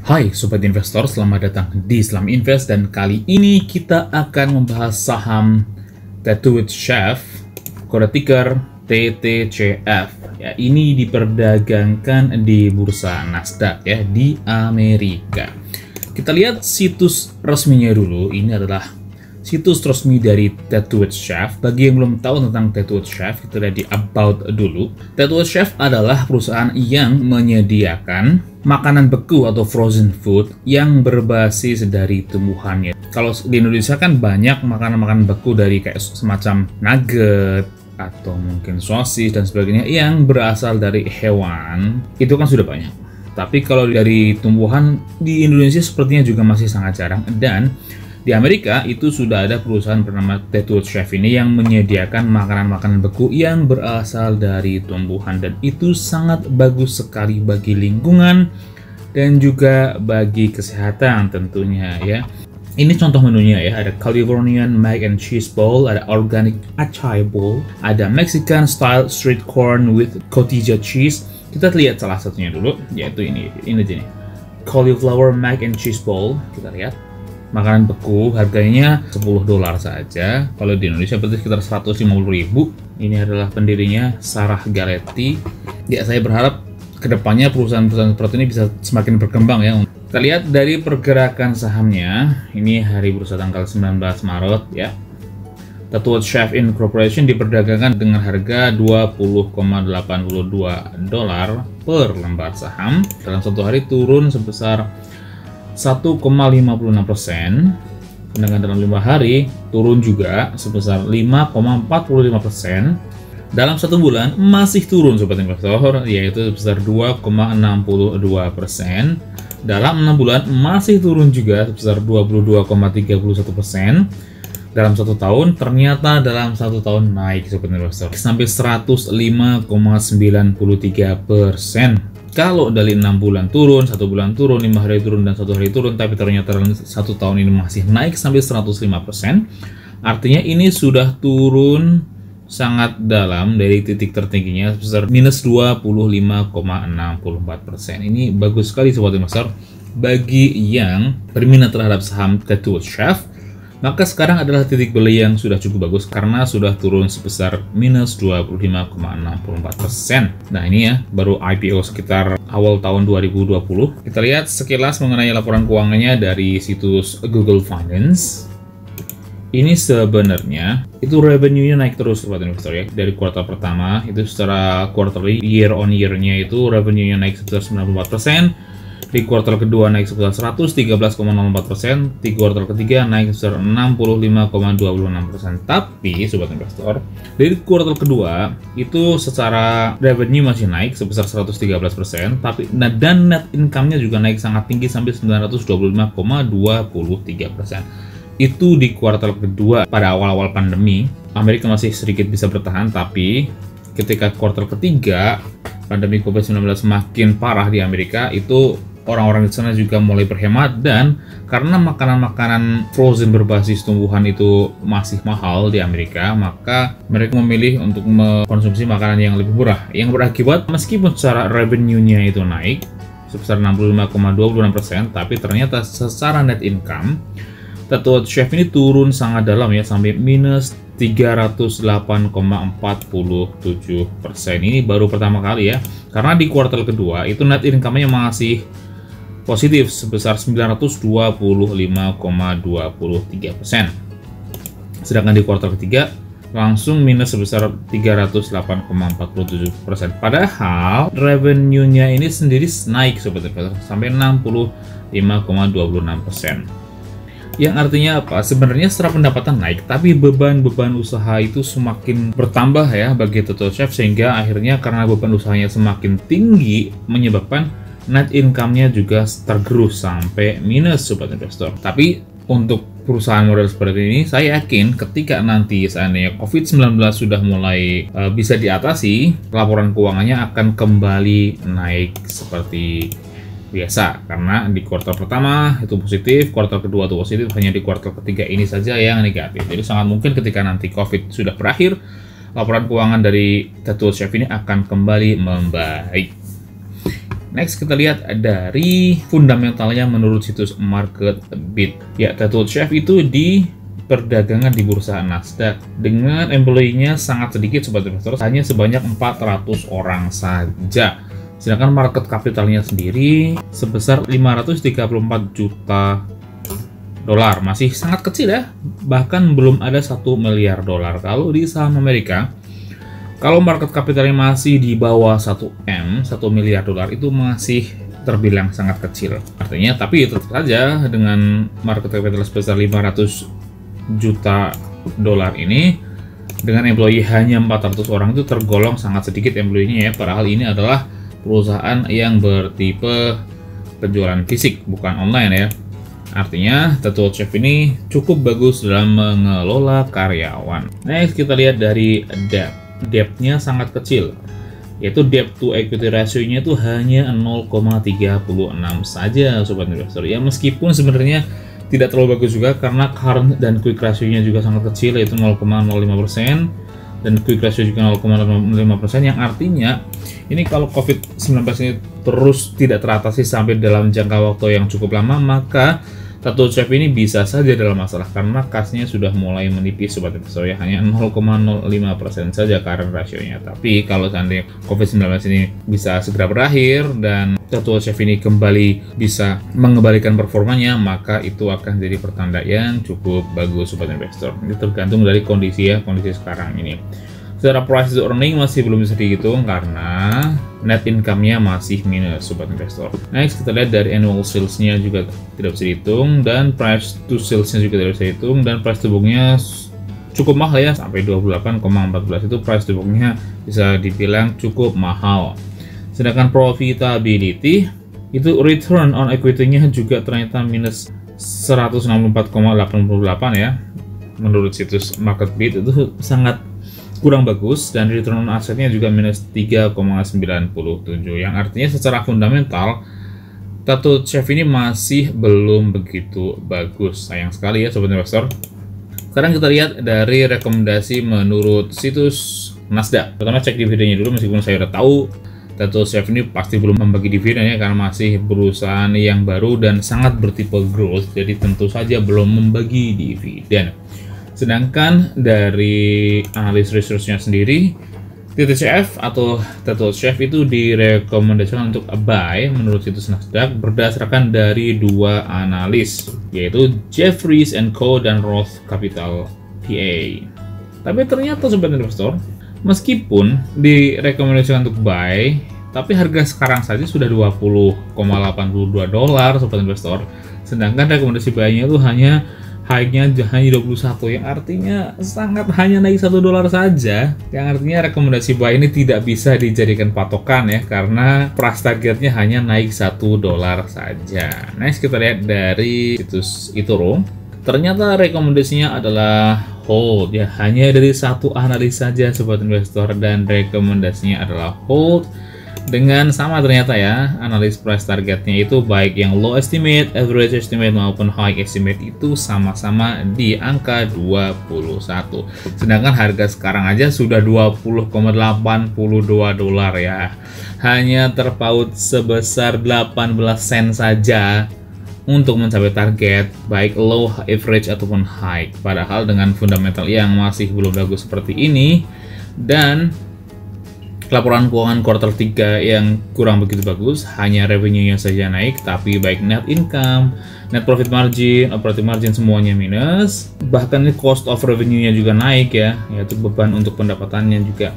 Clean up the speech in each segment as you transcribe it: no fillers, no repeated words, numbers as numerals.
Hai Sobat Investor, selamat datang di Islam Invest dan kali ini kita akan membahas saham Tattooed Chef, kode ticker TTCF. Ya, ini diperdagangkan di bursa Nasdaq ya di Amerika. Kita lihat situs resminya dulu. Ini adalah situs resmi dari Tattooed Chef. Bagi yang belum tahu tentang Tattooed Chef, kita lihat di About dulu. Tattooed Chef adalah perusahaan yang menyediakan makanan beku atau frozen food yang berbasis dari tumbuhannya. Kalau di Indonesia kan banyak makanan-makanan beku dari kayak semacam nugget atau mungkin sosis dan sebagainya yang berasal dari hewan. Itu kan sudah banyak. Tapi kalau dari tumbuhan di Indonesia sepertinya juga masih sangat jarang, dan di Amerika itu sudah ada perusahaan bernama Tattooed Chef ini yang menyediakan makanan-makanan beku yang berasal dari tumbuhan, dan itu sangat bagus sekali bagi lingkungan dan juga bagi kesehatan tentunya ya. Ini contoh menunya ya, ada Californian Mac and Cheese Bowl, ada Organic Acai Bowl, ada Mexican Style Street Corn with Cotija Cheese. Kita lihat salah satunya dulu, yaitu ini aja nih, Cauliflower Mac and Cheese Bowl. Kita lihat makanan beku, harganya $10 saja. Kalau di Indonesia berarti sekitar 150.000. Ini adalah pendirinya Sarah Galetti. Ya, saya berharap kedepannya perusahaan-perusahaan seperti ini bisa semakin berkembang ya. Kita lihat dari pergerakan sahamnya. Ini hari bursa tanggal 19 Maret ya. Tattooed Chef Incorporation diperdagangkan dengan harga $20,82 per lembar saham. Dalam satu hari turun sebesar 1,56%, sedangkan dalam 5 hari turun juga sebesar 5,45%. Dalam satu bulan masih turun Sobat Investor, yaitu sebesar 2,62%. Dalam 6 bulan masih turun juga sebesar 22,31%. Dalam satu tahun, ternyata dalam satu tahun naik Sobat Investor sampai 105,93%. Kalau dari 6 bulan turun, 1 bulan turun, 5 hari turun, dan 1 hari turun, tapi ternyata dalam 1 tahun ini masih naik sampai 105%, artinya ini sudah turun sangat dalam dari titik tertingginya sebesar minus 25,64%. Ini bagus sekali Sobat Investor. Bagi yang berminat terhadap saham Tattooed Chef, maka sekarang adalah titik beli yang sudah cukup bagus karena sudah turun sebesar minus 25,64%. Nah, ini ya, baru IPO sekitar awal tahun 2020. Kita lihat sekilas mengenai laporan keuangannya dari situs Google Finance. Ini sebenarnya itu revenue-nya naik terus Sobat Investor ya. Dari kuartal pertama itu secara quarterly year on year-nya itu revenue-nya naik sebesar 94%. Di kuartal kedua naik sebesar 113,04%, di kuartal ketiga naik sebesar 65,26%. Tapi Sobat Investor, dari kuartal kedua itu secara revenue masih naik sebesar 113%, tapi dan net income-nya juga naik sangat tinggi sampai 925,23%. Itu di kuartal kedua. Pada awal-awal pandemi, Amerika masih sedikit bisa bertahan, tapi ketika kuartal ketiga pandemi COVID-19 makin parah di Amerika, itu orang-orang di sana juga mulai berhemat, dan karena makanan-makanan frozen berbasis tumbuhan itu masih mahal di Amerika, maka mereka memilih untuk mengkonsumsi makanan yang lebih murah, yang berakibat meskipun secara revenue-nya itu naik sebesar 65,26%, tapi ternyata secara net income Tattooed Chef ini turun sangat dalam ya, sampai minus 308,47%. Ini baru pertama kali ya, karena di kuartal kedua itu net income-nya masih positif sebesar 925,23%. Sedangkan di kuartal ketiga langsung minus sebesar 308,47%. Padahal revenue-nya ini sendiri naik Sobat Investor sampai 65,26%. Yang artinya apa? Sebenarnya secara pendapatan naik, tapi beban-beban usaha itu semakin bertambah ya bagi Tattooed Chef, sehingga akhirnya karena beban usahanya semakin tinggi menyebabkan net income-nya juga tergerus sampai minus Sobat Investor. Tapi untuk perusahaan model seperti ini, saya yakin ketika nanti seandainya COVID-19 sudah mulai bisa diatasi, laporan keuangannya akan kembali naik seperti biasa, karena di kuartal pertama itu positif, kuartal kedua itu positif, hanya di kuartal ketiga ini saja yang negatif. Jadi sangat mungkin ketika nanti COVID sudah berakhir, laporan keuangan dari Tattooed Chef ini akan kembali membaik. Next kita lihat dari fundamentalnya menurut situs MarketBeat. Ya, Tattooed Chef itu di perdagangan di bursa Nasdaq dengan employee-nya sangat sedikit sobat investor, hanya sebanyak 400 orang saja. Sedangkan market capitalnya sendiri sebesar 534 juta dolar, masih sangat kecil ya, bahkan belum ada 1 miliar dolar. Kalau di saham Amerika, kalau market capitalnya masih di bawah 1 miliar dolar, itu masih terbilang sangat kecil. Artinya, tapi tetap saja dengan market capital sebesar 500 juta dolar ini, dengan employee hanya 400 orang, itu tergolong sangat sedikit employee-nya ya, padahal ini adalah perusahaan yang bertipe penjualan fisik, bukan online ya. Artinya, Tattooed Chef ini cukup bagus dalam mengelola karyawan. Next, kita lihat dari debt. Debt-nya sangat kecil, yaitu debt to equity ratio-nya itu hanya 0,36 saja sobat investor. Ya, meskipun sebenarnya tidak terlalu bagus juga karena current dan quick ratio-nya juga sangat kecil, yaitu 0,05% dan quick ratio juga 0,05%, yang artinya ini kalau COVID-19 ini terus tidak teratasi sampai dalam jangka waktu yang cukup lama, maka Tattooed Chef ini bisa saja dalam masalah karena kasnya sudah mulai menipis sobat investor ya, hanya 0,05% saja current ratio-nya. Tapi kalau seandainya COVID-19 ini bisa segera berakhir dan Tattooed Chef ini kembali bisa mengembalikan performanya, maka itu akan jadi pertanda yang cukup bagus sobat investor. Ini tergantung dari kondisi ya, kondisi sekarang ini. Secara price to earning masih belum bisa dihitung karena net income-nya masih minus sobat investor. Next kita lihat dari annual sales-nya juga tidak bisa dihitung, dan price to sales-nya juga tidak bisa dihitung, dan price to book-nya cukup mahal ya, sampai 28,14 itu price to book-nya bisa dibilang cukup mahal. Sedangkan profitability itu return on equity-nya juga ternyata minus 164,88 ya. Menurut situs MarketBeat itu sangat kurang bagus, dan return on assetnya juga minus 3,97, yang artinya secara fundamental Tattooed Chef ini masih belum begitu bagus. Sayang sekali ya sobat investor. Sekarang kita lihat dari rekomendasi menurut situs Nasdaq. Pertama cek dividennya dulu, meskipun saya udah tahu Tattooed Chef ini pasti belum membagi dividen ya, karena masih perusahaan yang baru dan sangat bertipe growth, jadi tentu saja belum membagi dividen. Sedangkan dari analis research-nya sendiri, TTCF atau Tattooed Chef itu direkomendasikan untuk buy menurut situs Nasdaq berdasarkan dari dua analis, yaitu Jefferies & Co dan Roth Capital PA. Tapi ternyata sobat investor, meskipun direkomendasikan untuk buy, tapi harga sekarang saja sudah 20,82 dolar sobat investor. Sedangkan rekomendasi buy-nya itu high-nya hanya 21, yang artinya sangat hanya naik 1 dolar saja, yang artinya rekomendasi buy ini tidak bisa dijadikan patokan ya, karena price targetnya hanya naik 1 dolar saja. Next kita lihat dari situs eToro, ternyata rekomendasinya adalah hold ya, hanya dari satu analis saja sobat investor, dan rekomendasinya adalah hold dengan sama ternyata ya, analis price targetnya itu baik yang low estimate, average estimate maupun high estimate itu sama-sama di angka 21. Sedangkan harga sekarang aja sudah 20,82 dolar ya. Hanya terpaut sebesar 18 sen saja untuk mencapai target baik low, average ataupun high. Padahal dengan fundamental yang masih belum bagus seperti ini dan laporan keuangan kuartal 3 yang kurang begitu bagus, hanya revenue-nya saja naik, tapi baik net income, net profit margin, operating margin semuanya minus. Bahkan ini cost of revenue-nya juga naik ya, yaitu beban untuk pendapatannya juga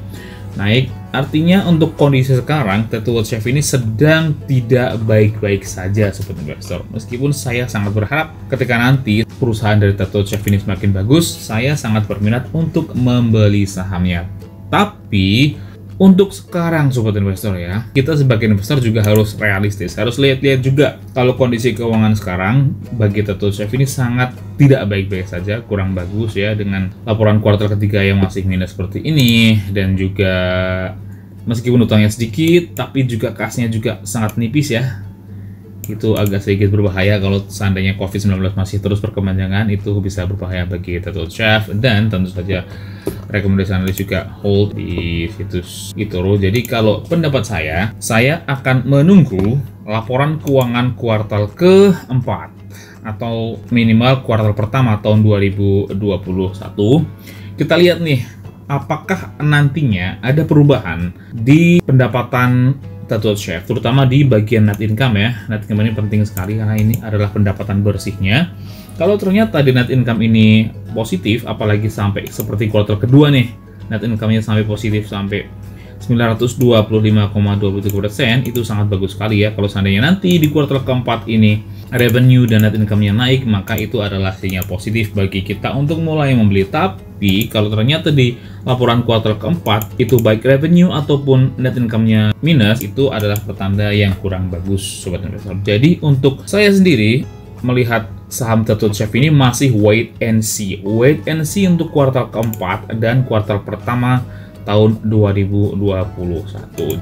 naik. Artinya untuk kondisi sekarang, Tattooed Chef ini sedang tidak baik-baik saja sobat investor. Meskipun saya sangat berharap ketika nanti perusahaan dari Tattooed Chef ini semakin bagus, saya sangat berminat untuk membeli sahamnya. Tapi untuk sekarang sobat investor ya, kita sebagai investor juga harus realistis, harus lihat-lihat juga kalau kondisi keuangan sekarang bagi Tattooed Chef ini sangat tidak baik-baik saja, kurang bagus ya, dengan laporan kuartal ketiga yang masih minus seperti ini, dan juga meskipun utangnya sedikit tapi juga kasnya juga sangat nipis ya. Itu agak sedikit berbahaya kalau seandainya COVID-19 masih terus berkepanjangan, itu bisa berbahaya bagi Tattooed Chef, dan tentu saja rekomendasi analis juga hold di situs eToro. Jadi kalau pendapat saya akan menunggu laporan keuangan kuartal keempat atau minimal kuartal pertama tahun 2021. Kita lihat nih, apakah nantinya ada perubahan di pendapatan Tattooed Chef, terutama di bagian net income ya. Net income ini penting sekali karena ini adalah pendapatan bersihnya. Kalau ternyata di net income ini positif, apalagi sampai seperti kuartal kedua nih, net income-nya sampai positif sampai 925,23%, itu sangat bagus sekali ya. Kalau seandainya nanti di kuartal keempat ini revenue dan net income-nya naik, maka itu adalah sinyal positif bagi kita untuk mulai membeli. Tapi kalau ternyata di laporan kuartal keempat itu baik revenue ataupun net income-nya minus, itu adalah pertanda yang kurang bagus sobat investor. Jadi untuk saya sendiri melihat saham Tattooed Chef ini masih wait and see. Wait and see untuk kuartal keempat dan kuartal pertama tahun 2021.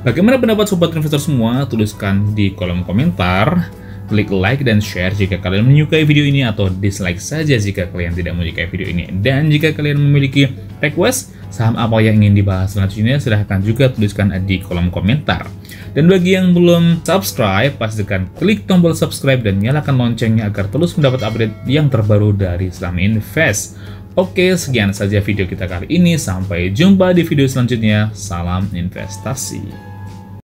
Bagaimana pendapat sobat investor semua? Tuliskan di kolom komentar. Klik like dan share jika kalian menyukai video ini, atau dislike saja jika kalian tidak menyukai video ini. Dan jika kalian memiliki request saham apa yang ingin dibahas selanjutnya, silahkan juga tuliskan di kolom komentar. Dan bagi yang belum subscribe, pastikan klik tombol subscribe dan nyalakan loncengnya agar terus mendapat update yang terbaru dari Saham Invest. Oke, sekian saja video kita kali ini. Sampai jumpa di video selanjutnya. Salam investasi.